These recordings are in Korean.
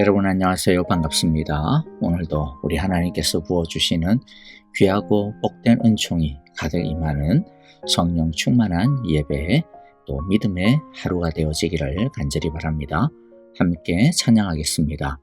여러분 안녕하세요. 반갑습니다. 오늘도 우리 하나님께서 부어주시는 귀하고 복된 은총이 가득 임하는 성령 충만한 예배 또 믿음의 하루가 되어지기를 간절히 바랍니다. 함께 찬양하겠습니다.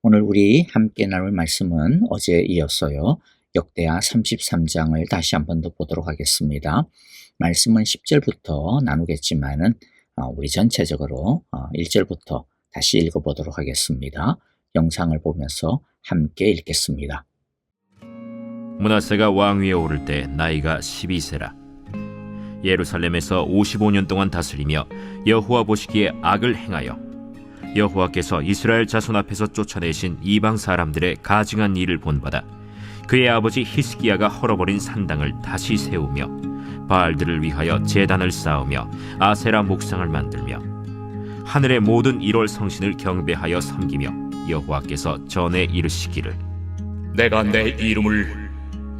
오늘 우리 함께 나눌 말씀은 어제에 이었어요. 역대하 33장을 다시 한 번 더 보도록 하겠습니다. 말씀은 10절부터 나누겠지만은 우리 전체적으로 1절부터 다시 읽어보도록 하겠습니다. 영상을 보면서 함께 읽겠습니다. 므낫세가 왕위에 오를 때 나이가 12세라. 예루살렘에서 55년 동안 다스리며 여호와 보시기에 악을 행하여 여호와께서 이스라엘 자손 앞에서 쫓아내신 이방 사람들의 가증한 일을 본받아 그의 아버지 히스기야가 헐어버린 산당을 다시 세우며 바알들을 위하여 제단을 쌓으며 아세라 목상을 만들며 하늘의 모든 1월 성신을 경배하여 섬기며 여호와께서 전에 이르시기를 내가 내 이름을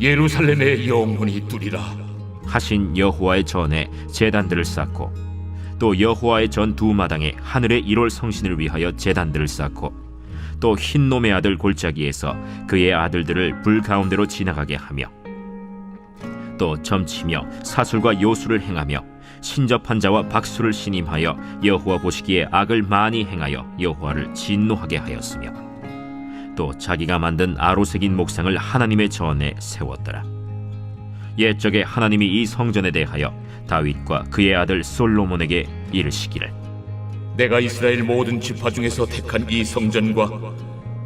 예루살렘에 영원히 두리라 하신 여호와의 전에 제단들을 쌓고 또 여호와의 전 두 마당에 하늘의 1월 성신을 위하여 제단들을 쌓고 또 흰놈의 아들 골짜기에서 그의 아들들을 불 가운데로 지나가게 하며 또 점치며 사술과 요술을 행하며 신접한 자와 박수를 신임하여 여호와 보시기에 악을 많이 행하여 여호와를 진노하게 하였으며 또 자기가 만든 아로새긴 목상을 하나님의 전에 세웠더라. 옛적에 하나님이 이 성전에 대하여 다윗과 그의 아들 솔로몬에게 이르시기를 내가 이스라엘 모든 지파 중에서 택한 이 성전과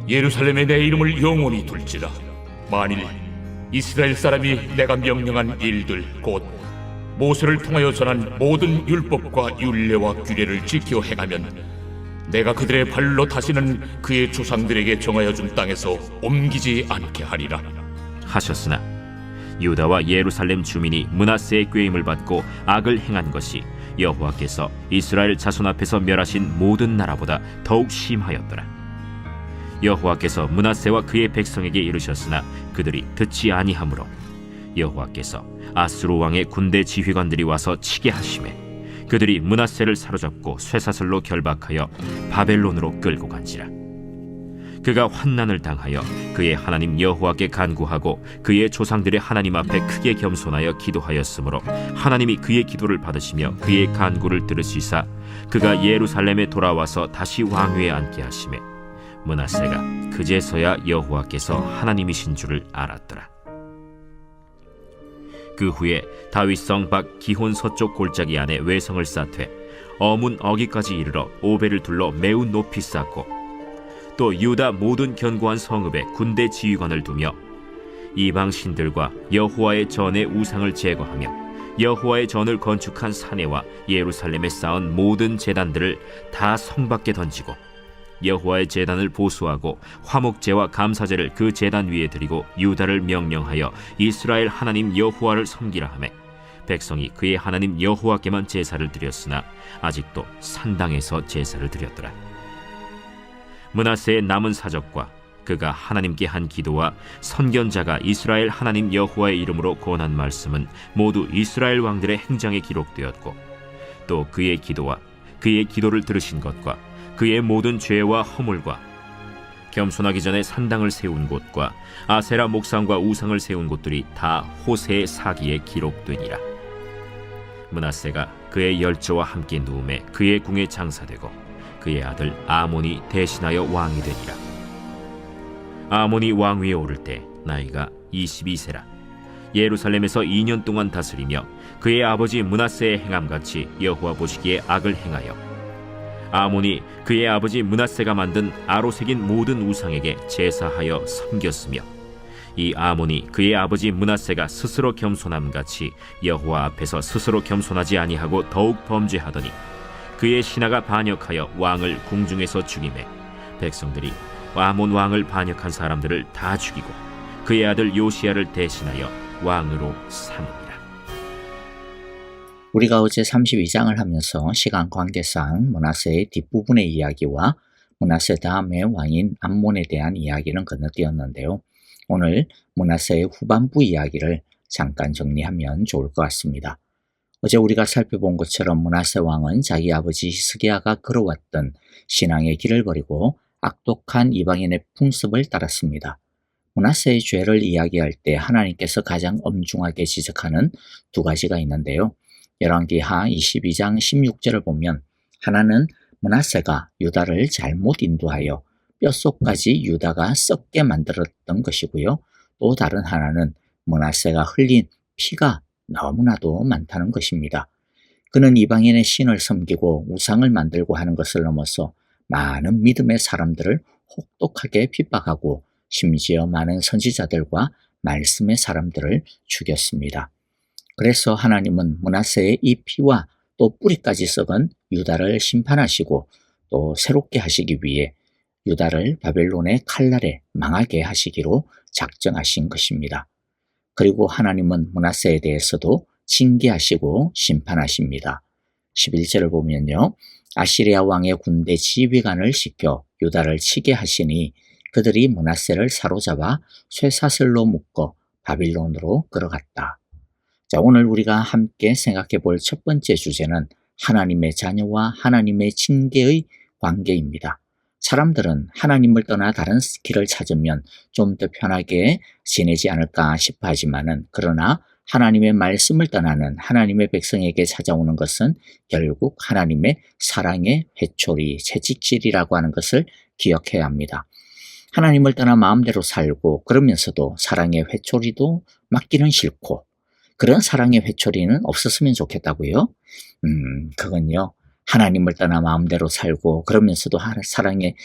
예루살렘에 내 이름을 영원히 둘지라. 만일 이스라엘 사람이 내가 명령한 일들 곧 모세를 통하여 전한 모든 율법과 율례와 규례를 지켜 행하면 내가 그들의 발로 다시는 그의 조상들에게 정하여 준 땅에서 옮기지 않게 하리라 하셨으나 유다와 예루살렘 주민이 므낫세의 꾀임을 받고 악을 행한 것이 여호와께서 이스라엘 자손 앞에서 멸하신 모든 나라보다 더욱 심하였더라. 여호와께서 므낫세와 그의 백성에게 이르셨으나 그들이 듣지 아니하므로 여호와께서 아수르 왕의 군대 지휘관들이 와서 치게 하시매 그들이 므낫세를 사로잡고 쇠사슬로 결박하여 바벨론으로 끌고 간지라. 그가 환난을 당하여 그의 하나님 여호와께 간구하고 그의 조상들의 하나님 앞에 크게 겸손하여 기도하였으므로 하나님이 그의 기도를 받으시며 그의 간구를 들으시사 그가 예루살렘에 돌아와서 다시 왕위에 앉게 하시매 므낫세가 그제서야 여호와께서 하나님이신 줄을 알았더라. 그 후에 다윗성 밖 기혼 서쪽 골짜기 안에 외성을 쌓되 어문 어기까지 이르러 오벨을 둘러 매우 높이 쌓고 또 유다 모든 견고한 성읍에 군대 지휘관을 두며 이방 신들과 여호와의 전의 우상을 제거하며 여호와의 전을 건축한 사내와 예루살렘에 쌓은 모든 제단들을 다 성 밖에 던지고 여호와의 제단을 보수하고 화목제와 감사제를 그 제단 위에 드리고 유다를 명령하여 이스라엘 하나님 여호와를 섬기라 하매 백성이 그의 하나님 여호와께만 제사를 드렸으나 아직도 산당에서 제사를 드렸더라. 므낫세의 남은 사적과 그가 하나님께 한 기도와 선견자가 이스라엘 하나님 여호와의 이름으로 권한 말씀은 모두 이스라엘 왕들의 행장에 기록되었고 또 그의 기도와 그의 기도를 들으신 것과 그의 모든 죄와 허물과 겸손하기 전에 산당을 세운 곳과 아세라 목상과 우상을 세운 곳들이 다 호세의 사기에 기록되니라. 므낫세가 그의 열조와 함께 누움에 그의 궁에 장사되고 그의 아들 아몬이 대신하여 왕이 되니라. 아몬이 왕위에 오를 때 나이가 22세라. 예루살렘에서 2년 동안 다스리며 그의 아버지 므낫세의 행함같이 여호와 보시기에 악을 행하여 아몬이 그의 아버지 므낫세가 만든 아로새긴 모든 우상에게 제사하여 섬겼으며 이 아몬이 그의 아버지 므낫세가 스스로 겸손함같이 여호와 앞에서 스스로 겸손하지 아니하고 더욱 범죄하더니 그의 신하가 반역하여 왕을 궁중에서 죽이매 백성들이 아몬 왕을 반역한 사람들을 다 죽이고 그의 아들 요시야를 대신하여 왕으로 삼으니라. 우리가 어제 32장을 하면서 시간 관계상 므낫세의 뒷부분의 이야기와 므낫세 다음의 왕인 암몬에 대한 이야기는 건너뛰었는데요. 오늘 므낫세의 후반부 이야기를 잠깐 정리하면 좋을 것 같습니다. 어제 우리가 살펴본 것처럼 므낫세 왕은 자기 아버지 히스기야가 걸어왔던 신앙의 길을 버리고 악독한 이방인의 풍습을 따랐습니다. 므낫세의 죄를 이야기할 때 하나님께서 가장 엄중하게 지적하는 두 가지가 있는데요. 열왕기하 22장 16절을 보면 하나는 므낫세가 유다를 잘못 인도하여 뼛속까지 유다가 썩게 만들었던 것이고요. 또 다른 하나는 므낫세가 흘린 피가 너무나도 많다는 것입니다. 그는 이방인의 신을 섬기고 우상을 만들고 하는 것을 넘어서 많은 믿음의 사람들을 혹독하게 핍박하고 심지어 많은 선지자들과 말씀의 사람들을 죽였습니다. 그래서 하나님은 므낫세의 이 피와 또 뿌리까지 썩은 유다를 심판하시고 또 새롭게 하시기 위해 유다를 바벨론의 칼날에 망하게 하시기로 작정하신 것입니다. 그리고 하나님은 므낫세에 대해서도 징계하시고 심판하십니다. 11절을 보면요. 아시리아 왕의 군대 지휘관을 시켜 유다를 치게 하시니 그들이 므낫세를 사로잡아 쇠사슬로 묶어 바빌론으로 끌어갔다. 자, 오늘 우리가 함께 생각해 볼 첫 번째 주제는 하나님의 자녀와 하나님의 징계의 관계입니다. 사람들은 하나님을 떠나 다른 길을 찾으면 좀 더 편하게 지내지 않을까 싶어 하지만은 그러나 하나님의 말씀을 떠나는 하나님의 백성에게 찾아오는 것은 결국 하나님의 사랑의 회초리, 채찍질이라고 하는 것을 기억해야 합니다. 하나님을 떠나 마음대로 살고 그러면서도 사랑의 회초리도 맞기는 싫고 그런 사랑의 회초리는 없었으면 좋겠다고요? 그건요. 하나님을 떠나 마음대로 살고 그러면서도 사랑의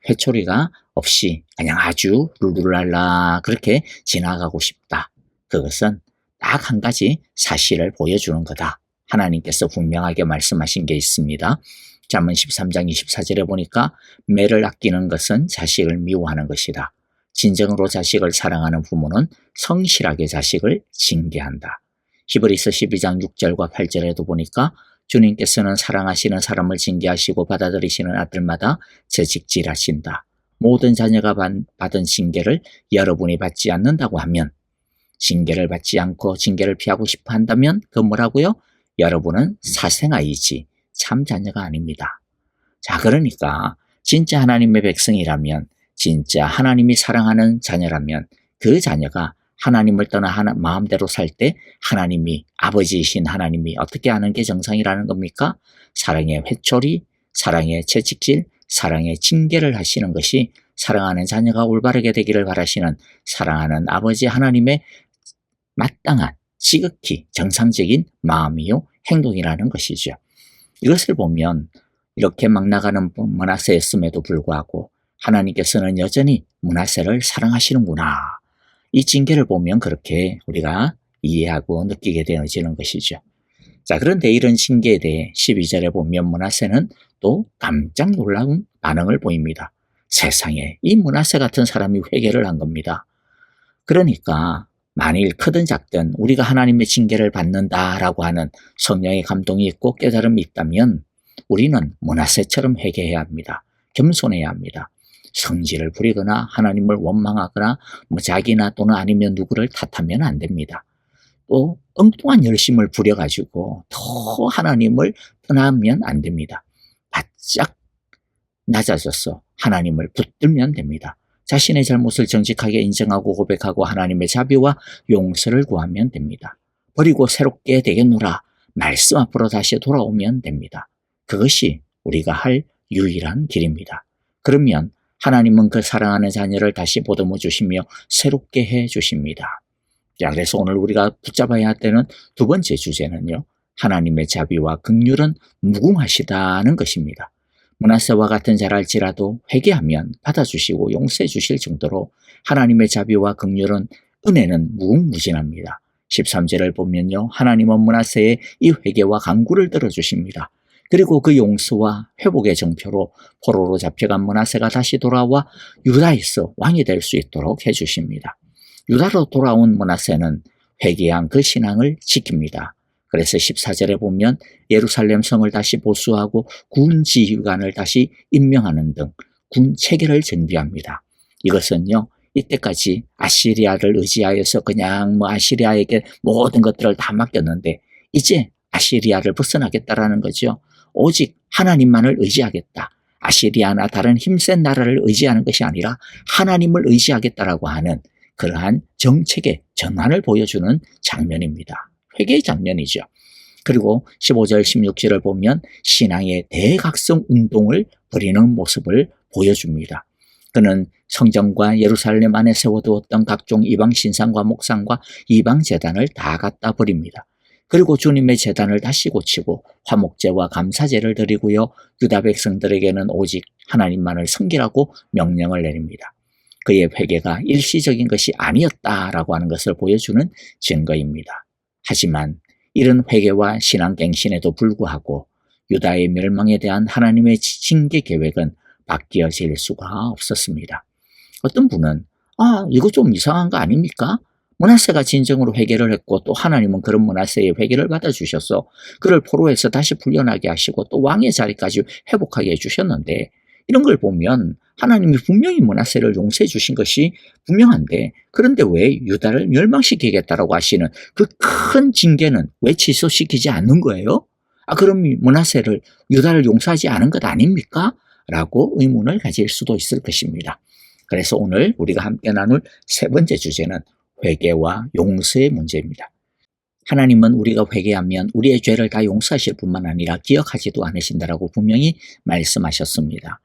회초리가 없이 그냥 아주 룰루랄라 그렇게 지나가고 싶다. 그것은 딱 한 가지 사실을 보여주는 거다. 하나님께서 분명하게 말씀하신 게 있습니다. 잠언 13장 24절에 보니까 매를 아끼는 것은 자식을 미워하는 것이다. 진정으로 자식을 사랑하는 부모는 성실하게 자식을 징계한다. 히브리서 12장 6절과 8절에도 보니까 주님께서는 사랑하시는 사람을 징계하시고 받아들이시는 아들마다 채찍질하신다. 모든 자녀가 받은 징계를 여러분이 받지 않는다고 하면, 징계를 받지 않고 징계를 피하고 싶어 한다면 그 뭐라고요? 여러분은 사생아이지 참 자녀가 아닙니다. 자, 그러니까 진짜 하나님의 백성이라면, 진짜 하나님이 사랑하는 자녀라면 그 자녀가 하나님을 떠나 마음대로 살 때 하나님이, 아버지이신 하나님이 어떻게 하는 게 정상이라는 겁니까? 사랑의 회초리, 사랑의 채찍질, 사랑의 징계를 하시는 것이 사랑하는 자녀가 올바르게 되기를 바라시는 사랑하는 아버지 하나님의 마땅한, 지극히 정상적인 마음이요 행동이라는 것이죠. 이것을 보면 이렇게 막 나가는 므낫세였음에도 불구하고 하나님께서는 여전히 므낫세를 사랑하시는구나. 이 징계를 보면 그렇게 우리가 이해하고 느끼게 되어지는 것이죠. 자, 그런데 이런 징계에 대해 12절에 보면 므낫세는 또 깜짝 놀라운 반응을 보입니다. 세상에, 이 므낫세 같은 사람이 회개를 한 겁니다. 그러니까 만일 크든 작든 우리가 하나님의 징계를 받는다라고 하는 성령의 감동이 있고 깨달음이 있다면 우리는 므낫세처럼 회개해야 합니다. 겸손해야 합니다. 성질을 부리거나 하나님을 원망하거나 자기나 또는 아니면 누구를 탓하면 안 됩니다. 또 엉뚱한 열심을 부려가지고 더 하나님을 떠나면 안 됩니다. 바짝 낮아져서 하나님을 붙들면 됩니다. 자신의 잘못을 정직하게 인정하고 고백하고 하나님의 자비와 용서를 구하면 됩니다. 버리고 새롭게 되겠노라 말씀 앞으로 다시 돌아오면 됩니다. 그것이 우리가 할 유일한 길입니다. 그러면 하나님은 그 사랑하는 자녀를 다시 보듬어 주시며 새롭게 해 주십니다. 자, 그래서 오늘 우리가 붙잡아야 되는 두 번째 주제는요, 하나님의 자비와 긍휼은 무궁하시다는 것입니다. 므낫세와 같은 자랄지라도 회개하면 받아주시고 용서해 주실 정도로 하나님의 자비와 긍휼은, 은혜는 무궁무진합니다. 13절을 보면요, 하나님은 므낫세의 이 회개와 간구를 들어주십니다. 그리고 그 용서와 회복의 정표로 포로로 잡혀간 므낫세가 다시 돌아와 유다에서 왕이 될 수 있도록 해주십니다. 유다로 돌아온 므낫세는 회개한 그 신앙을 지킵니다. 그래서 14절에 보면 예루살렘 성을 다시 보수하고 군 지휘관을 다시 임명하는 등 군 체계를 정비합니다. 이것은요, 이때까지 아시리아를 의지하여서 그냥 아시리아에게 모든 것들을 다 맡겼는데 이제 아시리아를 벗어나겠다라는 거죠. 오직 하나님만을 의지하겠다. 아시리아나 다른 힘센 나라를 의지하는 것이 아니라 하나님을 의지하겠다라고 하는 그러한 정책의 전환을 보여주는 장면입니다. 회개의 장면이죠. 그리고 15절 16절을 보면 신앙의 대각성 운동을 벌이는 모습을 보여줍니다. 그는 성전과 예루살렘 안에 세워두었던 각종 이방 신상과 목상과 이방 제단을 다 갖다 버립니다. 그리고 주님의 제단을 다시 고치고 화목제와 감사제를 드리고요, 유다 백성들에게는 오직 하나님만을 섬기라고 명령을 내립니다. 그의 회개가 일시적인 것이 아니었다라고 하는 것을 보여주는 증거입니다. 하지만 이런 회개와 신앙갱신에도 불구하고 유다의 멸망에 대한 하나님의 징계 계획은 바뀌어질 수가 없었습니다. 어떤 분은 이거 좀 이상한 거 아닙니까? 므낫세가 진정으로 회개를 했고 또 하나님은 그런 므낫세의 회개를 받아주셔서 그를 포로에서 다시 풀려나게 하시고 또 왕의 자리까지 회복하게 해주셨는데, 이런 걸 보면 하나님이 분명히 므낫세를 용서해 주신 것이 분명한데, 그런데 왜 유다를 멸망시키겠다라고 하시는 그 큰 징계는 왜 취소시키지 않는 거예요? 그럼 므낫세를, 유다를 용서하지 않은 것 아닙니까? 라고 의문을 가질 수도 있을 것입니다. 그래서 오늘 우리가 함께 나눌 세 번째 주제는 회개와 용서의 문제입니다. 하나님은 우리가 회개하면 우리의 죄를 다 용서하실 뿐만 아니라 기억하지도 않으신다라고 분명히 말씀하셨습니다.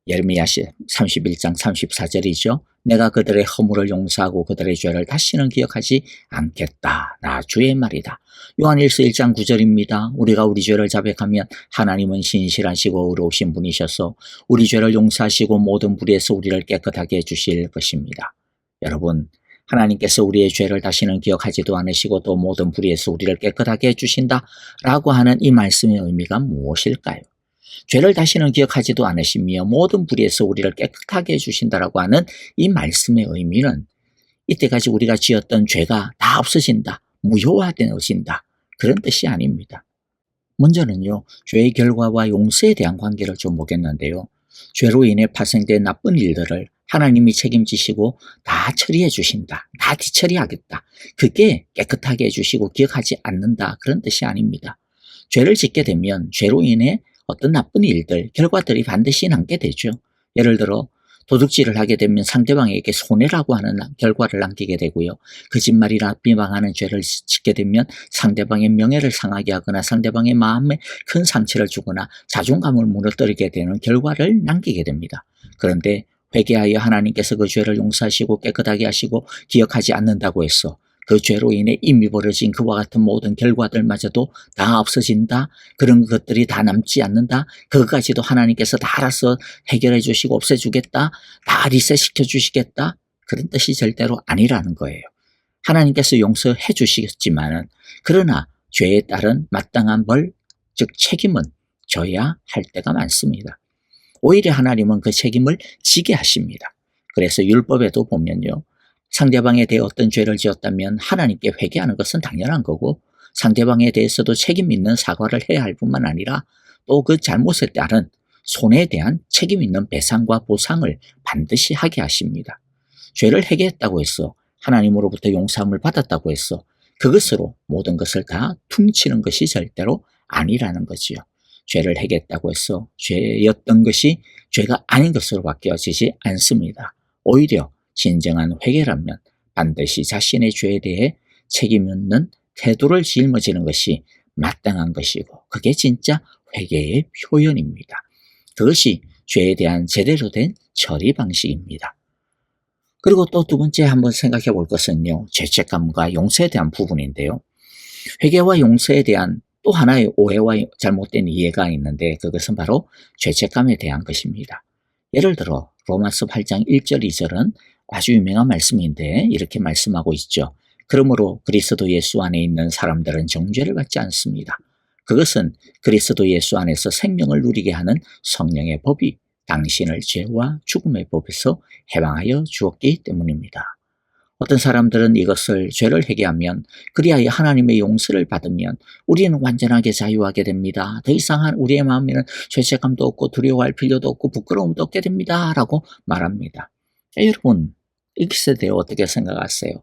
예레미야 31장 34절이죠. 내가 그들의 허물을 용서하고 그들의 죄를 다시는 기억하지 않겠다. 나 주의 말이다. 요한일서 1장 9절입니다. 우리가 우리 죄를 자백하면 하나님은 신실하시고 의로우신 분이셔서 우리 죄를 용서하시고 모든 불의에서 우리를 깨끗하게 해주실 것입니다. 여러분, 하나님께서 우리의 죄를 다시는 기억하지도 않으시고 또 모든 불의에서 우리를 깨끗하게 해주신다라고 하는 이 말씀의 의미가 무엇일까요? 죄를 다시는 기억하지도 않으시며 모든 불의에서 우리를 깨끗하게 해주신다라고 하는 이 말씀의 의미는 이때까지 우리가 지었던 죄가 다 없어진다, 무효화되어진다, 그런 뜻이 아닙니다. 먼저는요, 죄의 결과와 용서에 대한 관계를 좀 보겠는데요. 죄로 인해 발생된 나쁜 일들을 하나님이 책임지시고 다 처리해 주신다. 다 뒤처리하겠다. 그게 깨끗하게 해주시고 기억하지 않는다. 그런 뜻이 아닙니다. 죄를 짓게 되면 죄로 인해 어떤 나쁜 일들, 결과들이 반드시 남게 되죠. 예를 들어 도둑질을 하게 되면 상대방에게 손해라고 하는 결과를 남기게 되고요. 거짓말이나 비방하는 죄를 짓게 되면 상대방의 명예를 상하게 하거나 상대방의 마음에 큰 상처를 주거나 자존감을 무너뜨리게 되는 결과를 남기게 됩니다. 그런데 회개하여 하나님께서 그 죄를 용서하시고 깨끗하게 하시고 기억하지 않는다고 해서 그 죄로 인해 이미 벌어진 그와 같은 모든 결과들마저도 다 없어진다. 그런 것들이 다 남지 않는다. 그것까지도 하나님께서 다 알아서 해결해 주시고 없애주겠다. 다 리셋시켜 주시겠다. 그런 뜻이 절대로 아니라는 거예요. 하나님께서 용서해 주시겠지만은 그러나 죄에 따른 마땅한 벌, 즉 책임은 져야 할 때가 많습니다. 오히려 하나님은 그 책임을 지게 하십니다. 그래서 율법에도 보면요. 상대방에 대해 어떤 죄를 지었다면 하나님께 회개하는 것은 당연한 거고 상대방에 대해서도 책임 있는 사과를 해야 할 뿐만 아니라 또 그 잘못에 따른 손해에 대한 책임 있는 배상과 보상을 반드시 하게 하십니다. 죄를 회개했다고 해서 하나님으로부터 용서함을 받았다고 해서 그것으로 모든 것을 다 퉁치는 것이 절대로 아니라는 거지요. 죄를 회개했다고 해서 죄였던 것이 죄가 아닌 것으로 바뀌어지지 않습니다. 오히려 진정한 회개라면 반드시 자신의 죄에 대해 책임 있는 태도를 짊어지는 것이 마땅한 것이고 그게 진짜 회개의 표현입니다. 그것이 죄에 대한 제대로 된 처리 방식입니다. 그리고 또 두 번째 한번 생각해 볼 것은요. 죄책감과 용서에 대한 부분인데요. 회개와 용서에 대한 또 하나의 오해와 잘못된 이해가 있는데 그것은 바로 죄책감에 대한 것입니다. 예를 들어 로마서 8장 1절 2절은 아주 유명한 말씀인데 이렇게 말씀하고 있죠. 그러므로 그리스도 예수 안에 있는 사람들은 정죄를 받지 않습니다. 그것은 그리스도 예수 안에서 생명을 누리게 하는 성령의 법이 당신을 죄와 죽음의 법에서 해방하여 주었기 때문입니다. 어떤 사람들은 이것을 죄를 회개하면 그리하여 하나님의 용서를 받으면 우리는 완전하게 자유하게 됩니다. 더 이상 우리의 마음에는 죄책감도 없고 두려워할 필요도 없고 부끄러움도 없게 됩니다. 라고 말합니다. 여러분 이것에 대해 어떻게 생각하세요?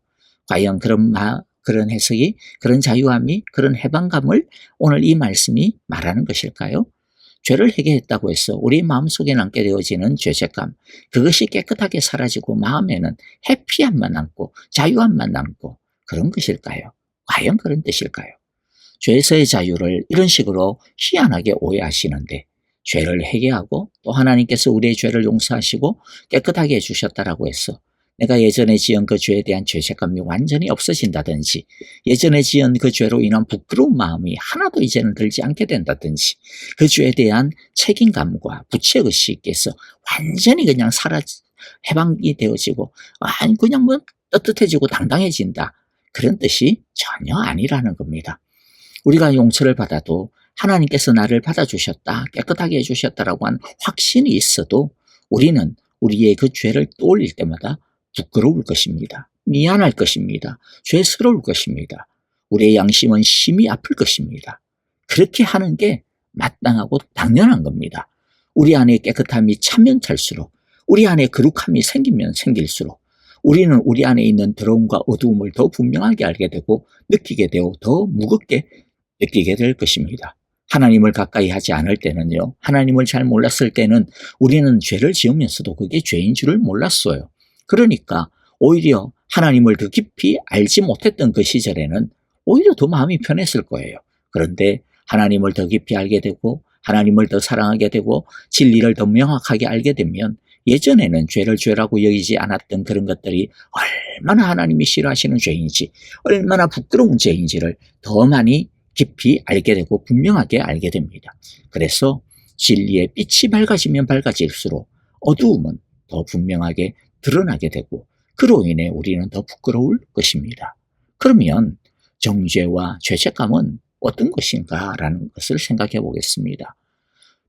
과연 그런 해석이, 그런 자유함이, 그런 해방감을 오늘 이 말씀이 말하는 것일까요? 죄를 회개했다고 해서 우리 마음속에 남게 되어지는 죄책감, 그것이 깨끗하게 사라지고 마음에는 해피함만 남고 자유함만 남고 그런 것일까요? 과연 그런 뜻일까요? 죄에서의 자유를 이런 식으로 희한하게 오해하시는데 죄를 회개하고 또 하나님께서 우리의 죄를 용서하시고 깨끗하게 해주셨다라고 해서 내가 예전에 지은 그 죄에 대한 죄책감이 완전히 없어진다든지 예전에 지은 그 죄로 인한 부끄러운 마음이 하나도 이제는 들지 않게 된다든지 그 죄에 대한 책임감과 부채의식에서 완전히 그냥 해방이 되어지고 그냥 뭐 떳떳해지고 당당해진다. 그런 뜻이 전혀 아니라는 겁니다. 우리가 용서를 받아도 하나님께서 나를 받아주셨다, 깨끗하게 해주셨다라고 하는 확신이 있어도 우리는 우리의 그 죄를 떠올릴 때마다 부끄러울 것입니다. 미안할 것입니다. 죄스러울 것입니다. 우리의 양심은 심히 아플 것입니다. 그렇게 하는 게 마땅하고 당연한 겁니다. 우리 안에 깨끗함이 차면 찰수록 우리 안에 거룩함이 생기면 생길수록 우리는 우리 안에 있는 더러움과 어두움을 더 분명하게 알게 되고 느끼게 되고 더 무겁게 느끼게 될 것입니다. 하나님을 가까이 하지 않을 때는요. 하나님을 잘 몰랐을 때는 우리는 죄를 지으면서도 그게 죄인 줄을 몰랐어요. 그러니까 오히려 하나님을 더 깊이 알지 못했던 그 시절에는 오히려 더 마음이 편했을 거예요. 그런데 하나님을 더 깊이 알게 되고 하나님을 더 사랑하게 되고 진리를 더 명확하게 알게 되면 예전에는 죄를 죄라고 여기지 않았던 그런 것들이 얼마나 하나님이 싫어하시는 죄인지 얼마나 부끄러운 죄인지를 더 많이 깊이 알게 되고 분명하게 알게 됩니다. 그래서 진리의 빛이 밝아지면 밝아질수록 어두움은 더 분명하게 드러나게 되고 그로 인해 우리는 더 부끄러울 것입니다. 그러면 정죄와 죄책감은 어떤 것인가라는 것을 생각해 보겠습니다.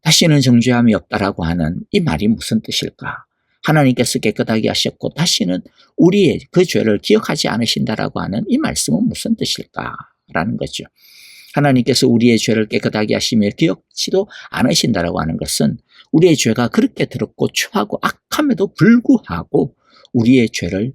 다시는 정죄함이 없다라고 하는 이 말이 무슨 뜻일까? 하나님께서 깨끗하게 하셨고 다시는 우리의 그 죄를 기억하지 않으신다라고 하는 이 말씀은 무슨 뜻일까라는 거죠. 하나님께서 우리의 죄를 깨끗하게 하시며 기억지도 않으신다라고 하는 것은 우리의 죄가 그렇게 더럽고 추하고 악함에도 불구하고 우리의 죄를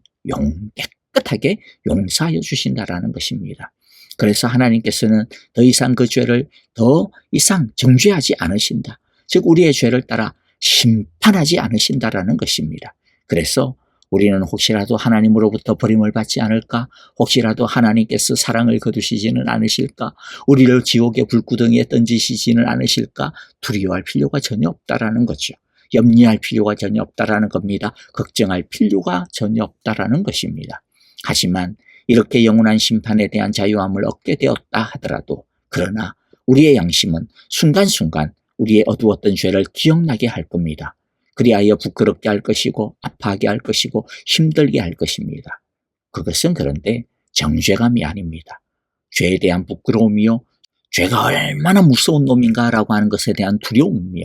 깨끗하게 용서하여 주신다라는 것입니다. 그래서 하나님께서는 더 이상 그 죄를 더 이상 정죄하지 않으신다. 즉 우리의 죄를 따라 심판하지 않으신다라는 것입니다. 그래서 우리는 혹시라도 하나님으로부터 버림을 받지 않을까? 혹시라도 하나님께서 사랑을 거두시지는 않으실까? 우리를 지옥의 불구덩이에 던지시지는 않으실까? 두려워할 필요가 전혀 없다라는 거죠. 염려할 필요가 전혀 없다라는 겁니다. 걱정할 필요가 전혀 없다라는 것입니다. 하지만 이렇게 영원한 심판에 대한 자유함을 얻게 되었다 하더라도 그러나 우리의 양심은 순간순간 우리의 어두웠던 죄를 기억나게 할 겁니다. 그리하여 부끄럽게 할 것이고 아파하게 할 것이고 힘들게 할 것입니다. 그것은 그런데 정죄감이 아닙니다. 죄에 대한 부끄러움이요. 죄가 얼마나 무서운 놈인가라고 하는 것에 대한 두려움이요.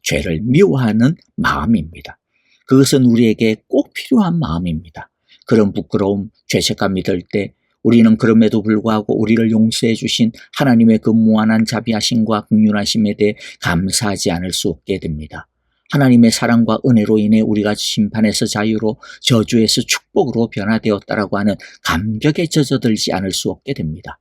죄를 미워하는 마음입니다. 그것은 우리에게 꼭 필요한 마음입니다. 그런 부끄러움, 죄책감이 들 때 우리는 그럼에도 불구하고 우리를 용서해 주신 하나님의 그 무한한 자비하심과 긍휼하심에 대해 감사하지 않을 수 없게 됩니다. 하나님의 사랑과 은혜로 인해 우리가 심판에서 자유로 저주에서 축복으로 변화되었다라고 하는 감격에 젖어들지 않을 수 없게 됩니다.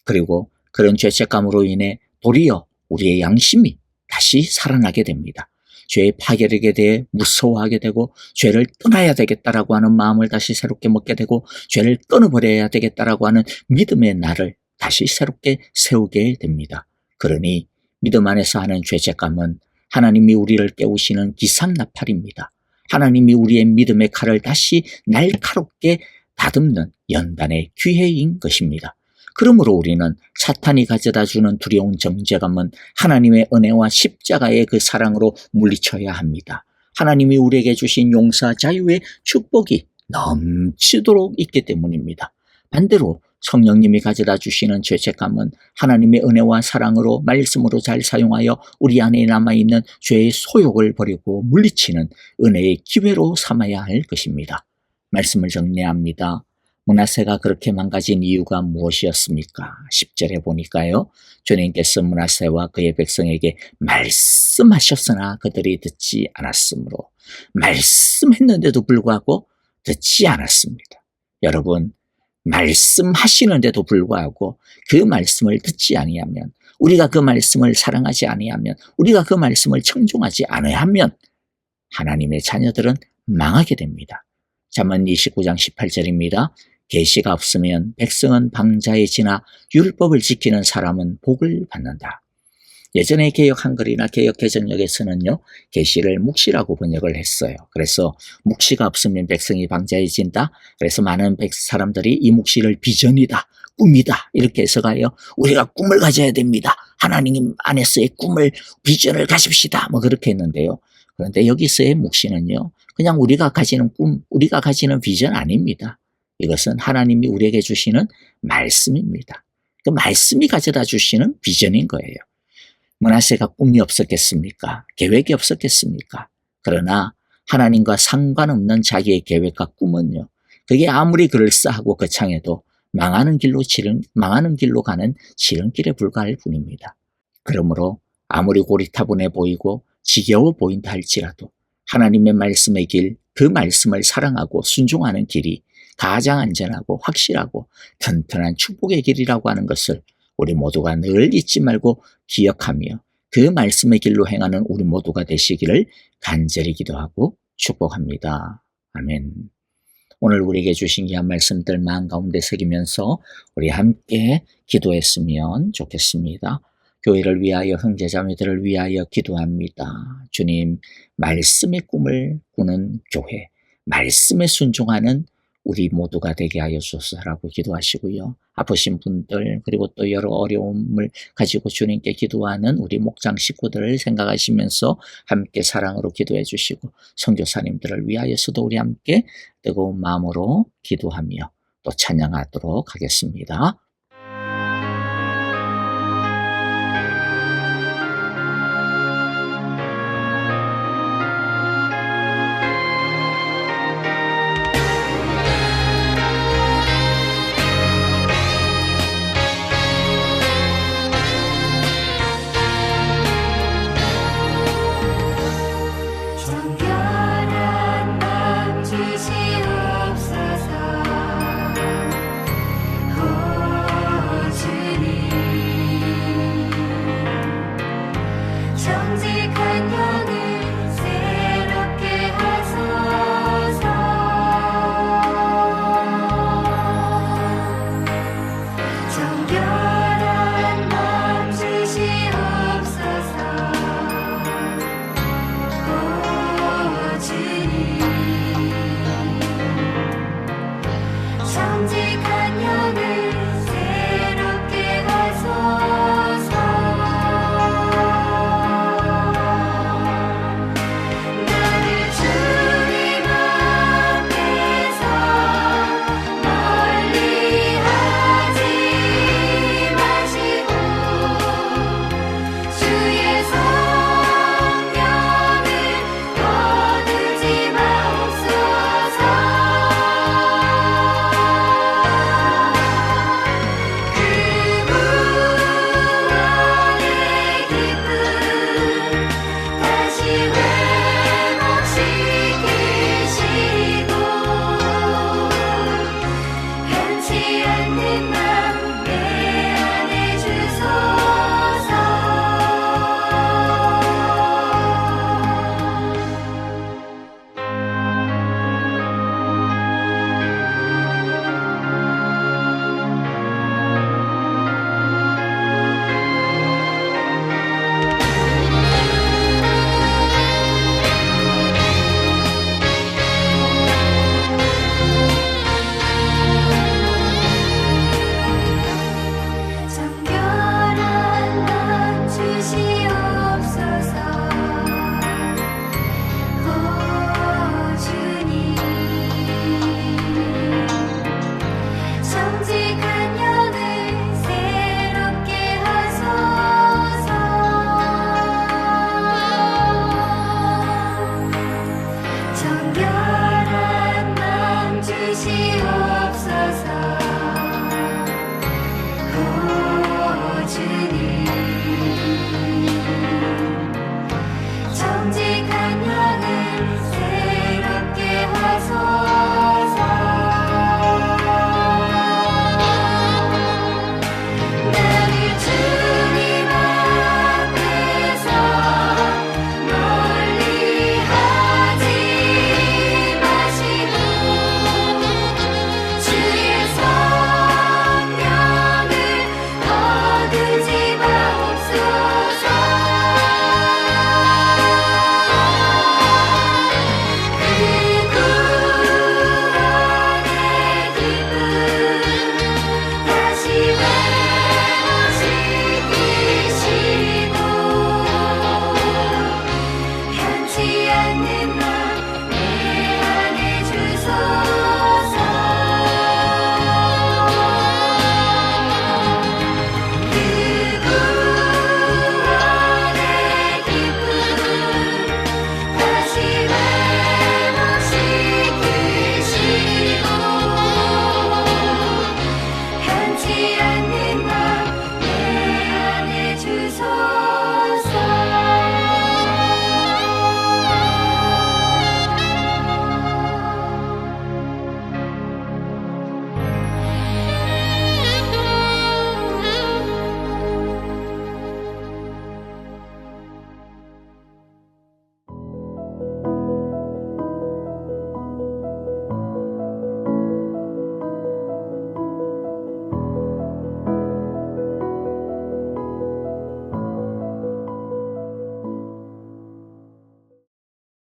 그리고 그런 죄책감으로 인해 도리어 우리의 양심이 다시 살아나게 됩니다. 죄의 파괴력에 대해 무서워하게 되고 죄를 떠나야 되겠다라고 하는 마음을 다시 새롭게 먹게 되고 죄를 끊어버려야 되겠다라고 하는 믿음의 날을 다시 새롭게 세우게 됩니다. 그러니 믿음 안에서 하는 죄책감은 하나님이 우리를 깨우시는 기상나팔입니다. 하나님이 우리의 믿음의 칼을 다시 날카롭게 다듬는 연단의 기회인 것입니다. 그러므로 우리는 사탄이 가져다주는 두려운 정죄감은 하나님의 은혜와 십자가의 그 사랑으로 물리쳐야 합니다. 하나님이 우리에게 주신 용서 자유의 축복이 넘치도록 있기 때문입니다. 반대로 성령님이 가져다 주시는 죄책감은 하나님의 은혜와 사랑으로 말씀으로 잘 사용하여 우리 안에 남아있는 죄의 소욕을 버리고 물리치는 은혜의 기회로 삼아야 할 것입니다. 말씀을 정리합니다. 므낫세가 그렇게 망가진 이유가 무엇이었습니까? 10절에 보니까요. 주님께서 므낫세와 그의 백성에게 말씀하셨으나 그들이 듣지 않았으므로 말씀했는데도 불구하고 듣지 않았습니다. 여러분 말씀하시는데도 불구하고 그 말씀을 듣지 아니하면 우리가 그 말씀을 사랑하지 아니하면 우리가 그 말씀을 청종하지 아니하면 하나님의 자녀들은 망하게 됩니다. 잠언 29장 18절입니다. 계시가 없으면 백성은 방자에 지나 율법을 지키는 사람은 복을 받는다. 예전에 개역 한글이나 개역 개정역에서는요, 계시를 묵시라고 번역을 했어요. 그래서 묵시가 없으면 백성이 방자해 진다. 그래서 많은 사람들이 이 묵시를 비전이다, 꿈이다 이렇게 해석하여 우리가 꿈을 가져야 됩니다. 하나님 안에서의 꿈을 비전을 가집시다. 뭐 그렇게 했는데요. 그런데 여기서의 묵시는요, 그냥 우리가 가지는 꿈, 우리가 가지는 비전 아닙니다. 이것은 하나님이 우리에게 주시는 말씀입니다. 그 말씀이 가져다 주시는 비전인 거예요. 므낫세가 꿈이 없었겠습니까? 계획이 없었겠습니까? 그러나 하나님과 상관없는 자기의 계획과 꿈은요, 그게 아무리 그럴싸하고 거창해도 망하는 길로 가는 지름길에 불과할 뿐입니다. 그러므로 아무리 고리타분해 보이고 지겨워 보인다 할지라도 하나님의 말씀의 길, 그 말씀을 사랑하고 순종하는 길이 가장 안전하고 확실하고 튼튼한 축복의 길이라고 하는 것을 우리 모두가 늘 잊지 말고 기억하며 그 말씀의 길로 행하는 우리 모두가 되시기를 간절히 기도하고 축복합니다. 아멘. 오늘 우리에게 주신 귀한 말씀들 마음 가운데 새기면서 우리 함께 기도했으면 좋겠습니다. 교회를 위하여 형제자매들을 위하여 기도합니다. 주님, 말씀의 꿈을 꾸는 교회, 말씀에 순종하는 우리 모두가 되게 하여 주소서라고 기도하시고요. 아프신 분들 그리고 또 여러 어려움을 가지고 주님께 기도하는 우리 목장 식구들을 생각하시면서 함께 사랑으로 기도해 주시고 선교사님들을 위하여서도 우리 함께 뜨거운 마음으로 기도하며 또 찬양하도록 하겠습니다.